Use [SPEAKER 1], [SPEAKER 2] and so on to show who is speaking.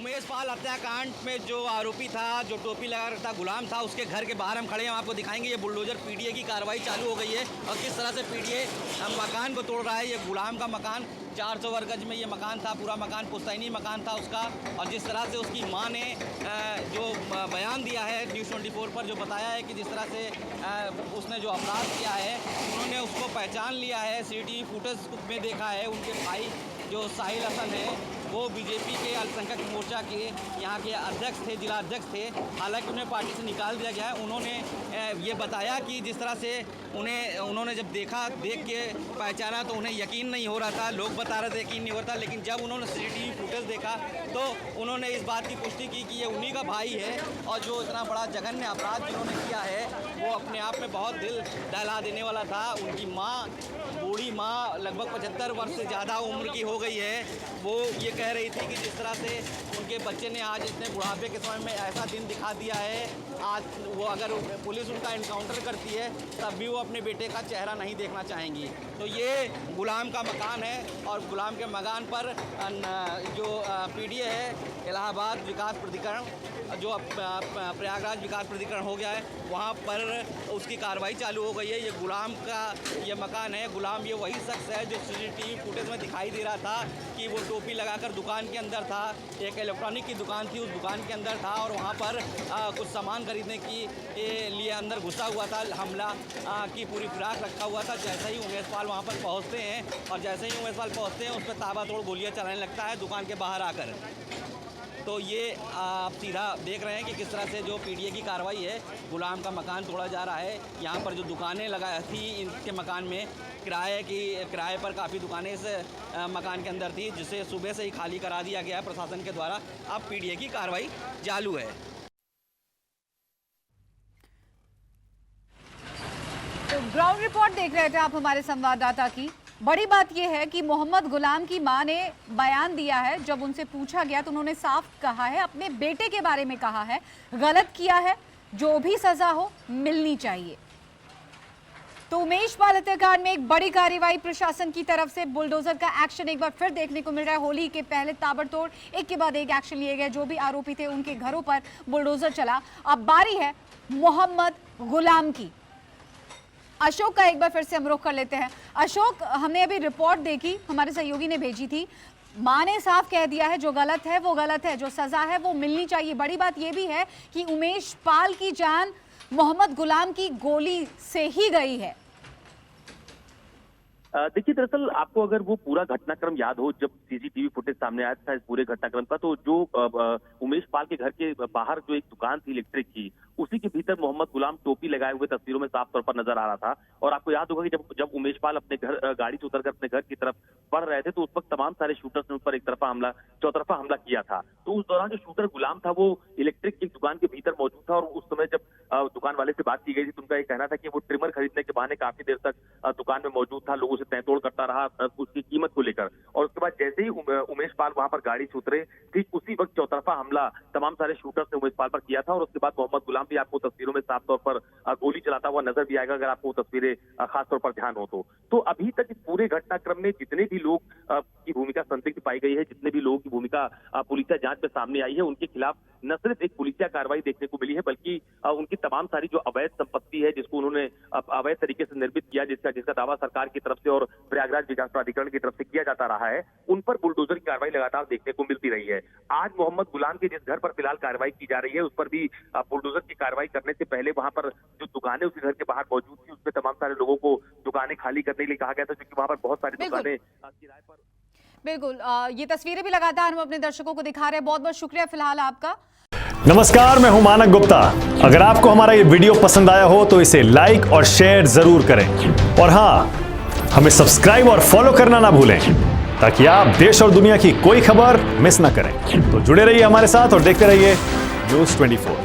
[SPEAKER 1] उमेश पाल हत्याकांड में जो आरोपी था, जो टोपी लगा रखा था, गुलाम था, उसके घर के बाहर हम खड़े हैं। हम आपको दिखाएंगे ये बुलडोजर पीडीए की कार्रवाई चालू हो गई है और किस तरह से पीडीए मकान को तोड़ रहा है। ये गुलाम का मकान 400 वर्ग गज में ये मकान था, पूरा मकान पुश्तैनी मकान था उसका। और जिस तरह से उसकी मां ने जो बयान दिया है न्यूज़ 24 पर, जो बताया है कि जिस तरह से उसने जो अपराध किया है, उन्होंने उसको पहचान लिया है, सीसीटीवी फुटेज में देखा है। उनके भाई जो साहिल हसन है, वो बीजेपी के अल्पसंख्यक मोर्चा के यहाँ के अध्यक्ष थे, जिला अध्यक्ष थे। हालांकि उन्हें पार्टी से निकाल दिया गया है। उन्होंने ये बताया कि जिस तरह से उन्होंने जब देख के पहचाना तो उन्हें यकीन नहीं हो रहा था। लोग बता रहे थे यकीन नहीं हो रहा था, लेकिन जब उन्होंने सीसीटीवी फुटेज देखा तो उन्होंने इस बात की पुष्टि की कि ये उन्हीं का भाई है। और जो इतना बड़ा जघन्य अपराध जिन्होंने किया है वो अपने आप में बहुत दिल दहला देने वाला था। उनकी माँ, बूढ़ी माँ, लगभग 75 वर्ष से ज़्यादा उम्र की हो गई है। वो ये कह रही थी कि जिस तरह से उनके बच्चे ने आज इतने बुढ़ापे के समय में ऐसा दिन दिखा दिया है, आज वो अगर पुलिस उनका इनकाउंटर करती है तब भी वो अपने बेटे का चेहरा नहीं देखना चाहेंगी। तो ये गुलाम का मकान है और गुलाम के मकान पर जो पीडीए है, इलाहाबाद विकास प्राधिकरण, जो प्रयागराज विकास प्राधिकरण हो गया है, वहाँ पर उसकी कार्रवाई चालू हो गई है। ये गुलाम का ये मकान है। गुलाम ये वही शख्स है जो सीसीटीवी फुटेज में दिखाई दे रहा था कि वो टोपी लगाकर दुकान के अंदर था। एक इलेक्ट्रॉनिक की दुकान थी, उस दुकान के अंदर था और वहाँ पर कुछ सामान खरीदने के लिए अंदर घुसा हुआ था। हमला की पूरी फिराक रखा हुआ था। जैसे ही उमेश पाल वहाँ पर पहुँचते हैं और जैसे ही उमेश पाल पहुँचते हैं, उस पर ताबड़तोड़ गोलियाँ चलाने लगता है दुकान के बाहर आकर। तो ये आप सीधा देख रहे हैं कि किस तरह से जो पीडीए की कार्रवाई है, गुलाम का मकान तोड़ा जा रहा है। यहाँ पर जो दुकानें लगा थी इनके मकान में, किराए पर काफ़ी दुकानें इस मकान के अंदर थी, जिसे सुबह से ही खाली करा दिया गया है प्रशासन के द्वारा। अब पीडीए की कार्रवाई चालू है।
[SPEAKER 2] तो ग्राउंड रिपोर्ट देख रहे थे आप हमारे संवाददाता की। बड़ी बात यह है कि मोहम्मद गुलाम की मां ने बयान दिया है। जब उनसे पूछा गया तो उन्होंने साफ कहा है, अपने बेटे के बारे में कहा है, गलत किया है, जो भी सजा हो मिलनी चाहिए। तो उमेश पाल हत्याकांड में एक बड़ी कार्रवाई प्रशासन की तरफ से, बुलडोजर का एक्शन एक बार फिर देखने को मिल रहा है। होली के पहले ताबड़तोड़ एक के बाद एक एक्शन लिए गए। जो भी आरोपी थे उनके घरों पर बुलडोजर चला। अब बारी है मोहम्मद गुलाम की। अशोक का एक बार फिर से हम रुख कर लेते हैं। अशोक, हमने अभी रिपोर्ट देखी, हमारे सहयोगी ने भेजी थी। मां ने साफ कह दिया है जो गलत है वो गलत है, जो सजा है वो मिलनी चाहिए। बड़ी बात यह भी है कि उमेश पाल की जान मोहम्मद गुलाम की गोली से ही गई है।
[SPEAKER 3] देखिए, दरअसल आपको अगर वो पूरा घटनाक्रम याद हो, जब सीसीटीवी फुटेज सामने आया था इस पूरे घटनाक्रम का, तो जो उमेश पाल के घर के बाहर जो एक दुकान थी इलेक्ट्रिक की, उसी के भीतर मोहम्मद गुलाम टोपी लगाए हुए तस्वीरों में साफ तौर पर नजर आ रहा था। और आपको याद होगा कि जब उमेश पाल अपने घर गाड़ी से उतरकर अपने घर की तरफ बढ़ रहे थे, तो उस वक्त तमाम सारे शूटर्स ने उस पर चौतरफा हमला किया था। तो उस दौरान जो शूटर गुलाम था वो इलेक्ट्रिक की दुकान के भीतर मौजूद था। और उस समय जब दुकान वाले से बात की गई थी तो उनका ये कहना था कि वो ट्रिमर खरीदने के बहाने काफी देर तक दुकान में मौजूद था, लोगों से तैंतोड़ करता रहा उसकी कीमत को लेकर। और उसके बाद जैसे ही उमेश पाल वहां पर गाड़ी से उतरे, ठीक उसी वक्त चौतरफा हमला तमाम सारे शूटर्स ने उमेश पाल पर किया था। और उसके बाद मोहम्मद गुलाम भी आपको तस्वीरों में साफ तौर पर गोली चलाता हुआ नजर भी आएगा, अगर आपको तस्वीरें खासतौर पर ध्यान हो तो अभी तक इस पूरे घटनाक्रम में जितने भी लोग की भूमिका संदिग्ध पाई गई है, जितने भी लोगों की भूमिका पुलिसिया जांच में सामने आई है, उनके खिलाफ न सिर्फ एक पुलिसिया कार्रवाई देखने को मिली है, बल्कि उनकी तमाम सारी जो अवैध संपत्ति है, जिसको उन्होंने अवैध तरीके से निर्मित किया, जिसका दावा सरकार की तरफ से और प्रयागराज विकास प्राधिकरण की तरफ से किया जाता रहा है, उन पर बुलडोजर की कार्रवाई लगातार देखने को मिलती रही है। आज मोहम्मद गुलाम के जिस घर पर फिलहाल कार्रवाई की जा रही है, उस पर भी बुलडोजर की कार्रवाई करने से पहले वहां पर जो दुकानें उसके घर के बाहर मौजूद थी, उसमें तमाम सारे लोगों को दुकानें खाली करने के लिए कहा गया था, क्योंकि वहां पर बहुत सारी दुकानें किराए पर।
[SPEAKER 2] बिल्कुल, ये तस्वीरें भी लगातार हम अपने दर्शकों को दिखा रहे हैं। बहुत बहुत शुक्रिया फिलहाल आपका।
[SPEAKER 4] नमस्कार, मैं हूं मानक गुप्ता। अगर आपको हमारा ये वीडियो पसंद आया हो तो इसे लाइक और शेयर जरूर करें। और हाँ, हमें सब्सक्राइब और फॉलो करना ना भूलें, ताकि आप देश और दुनिया की कोई खबर मिस ना करें। तो जुड़े रहिए हमारे साथ और देखते रहिए न्यूज़ 24।